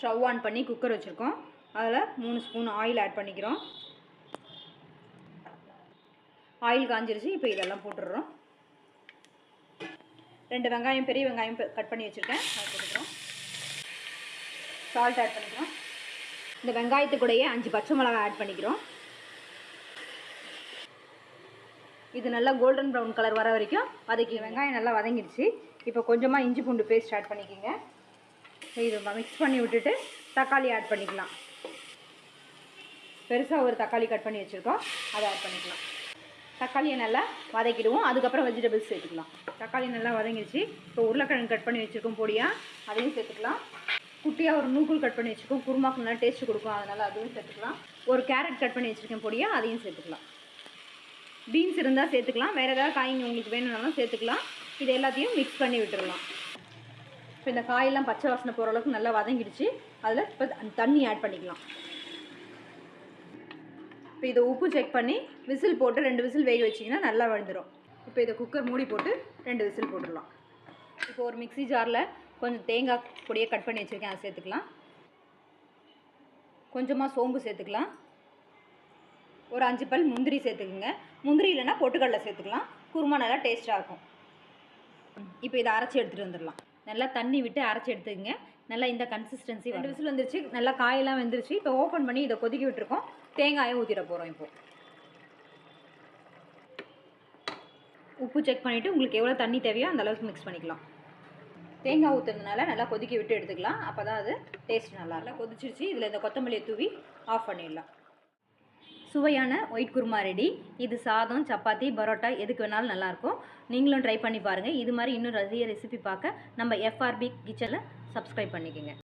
Stove on பண்ணி cooker வச்சுருக்கோம். அதில் 3 ஸ்பூன் ஆயில் ஆட் பண்ணிக்கிறோம். ஆயில் காஞ்சிருச்சு. இப்போ இதெல்லாம் போட்டுடுறோம். 2 வெங்காயம், பெரிய வெங்காயம் கட் பண்ணி வச்சுருக்கேன், அதை போட்டுக்கிறோம். சால்ட் ஆட் பண்ணிக்கிறோம். இந்த வெங்காயத்துக்கூடையே 5 பச்சை மிளகாய் ஆட் பண்ணிக்கிறோம். இது நல்லா கோல்டன் ப்ரௌன் கலர் வர வரைக்கும் வதக்கி. வெங்காயம் நல்லா வதங்கிடுச்சு. இப்போ கொஞ்சமாக இஞ்சி பூண்டு பேஸ்ட் ஆட் பண்ணிக்கோங்க. இது மிக்ஸ் பண்ணி விட்டுட்டு தக்காளி ஆட் பண்ணிக்கலாம். பெருசாக ஒரு தக்காளி கட் பண்ணி வச்சுருக்கோம், அதை ஆட் பண்ணிக்கலாம். தக்காளியை நல்லா வதக்கிடுவோம். அதுக்கப்புறம் வெஜிடபிள்ஸ் சேர்த்துக்கலாம். தக்காளி நல்லா வதங்கிடுச்சு. இப்போ உருளைக்கிழங்கு கட் பண்ணி வச்சுருக்கோம் பொடியாக, அதையும் சேர்த்துக்கலாம். குட்டியாக ஒரு நூக்குள் கட் பண்ணி வச்சுருக்கோம், குருமாக்கு நல்லா டேஸ்ட்டு கொடுக்கும், அதனால் அதுவும் சேர்த்துக்கலாம். ஒரு கேரட் கட் பண்ணி வச்சுருக்கேன் பொடியாக, அதையும் சேர்த்துக்கலாம். பீன்ஸ் இருந்தால் சேர்த்துக்கலாம், வேறு ஏதாவது காய்ங்க உங்களுக்கு வேணும்னாலும் சேர்த்துக்கலாம். இது எல்லாத்தையும் மிக்ஸ் பண்ணி விட்டுடலாம். இப்போ இந்த காயெல்லாம் பச்சை வாசனை போகிற அளவுக்கு நல்லா வதங்கிடுச்சு. அதில் இப்போ தண்ணி ஆட் பண்ணிக்கலாம். இப்போ இதை உப்பு செக் பண்ணி விசில் போட்டு 2 விசில் வேக வச்சிங்கன்னா நல்லா வந்துடும். இப்போ இதை குக்கர் மூடி போட்டு 2 விசில் போட்டுடலாம். இப்போ ஒரு மிக்ஸி ஜாரில் கொஞ்சம் தேங்காய் பொடியை கட் பண்ணி வச்சுருக்கேன், அதை சேர்த்துக்கலாம். கொஞ்சமாக சோம்பு சேர்த்துக்கலாம். ஒரு 5 பல் முந்திரி சேர்த்துக்குங்க. முந்திரி இல்லைன்னா பொட்டுக்கடலை சேர்த்துக்கலாம். குருமா நல்லா டேஸ்ட்டாக இருக்கும். இப்போ இதை அரைச்சி எடுத்துகிட்டு வந்துடலாம். நல்லா தண்ணி விட்டு அரைச்சி எடுத்துக்கங்க. நல்லா இந்த கன்சிஸ்டன்சி 2 விசில் வந்துருச்சு. நல்லா காயெல்லாம் வெந்துருச்சு. இப்போ ஓப்பன் பண்ணி இதை கொதிக்க விட்டுருக்கோம். தேங்காயை ஊற்றிட போகிறோம். இப்போது உப்பு செக் பண்ணிவிட்டு உங்களுக்கு எவ்வளோ தண்ணி தேவையோ அந்தளவுக்கு மிக்ஸ் பண்ணிக்கலாம். தேங்காய் ஊற்றுறதுனால நல்லா கொதிக்க விட்டு எடுத்துக்கலாம். அப்போ தான் அது டேஸ்ட் நல்லா கொதிச்சிருச்சு. இதில் இந்த கொத்தமல்லியை தூவி ஆஃப் பண்ணிடலாம். சுவையான ஒயிட் குருமா ரெடி. இது சாதம், சப்பாத்தி, பரோட்டா எதுக்கு வேணாலும் நல்லாயிருக்கும். நீங்களும் ட்ரை பண்ணி பாருங்கள். இது மாதிரி இன்னும் நிறைய ரெசிபி பார்க்க நம்ம FRB கிச்சனில் சப்ஸ்கிரைப் பண்ணிக்கோங்க.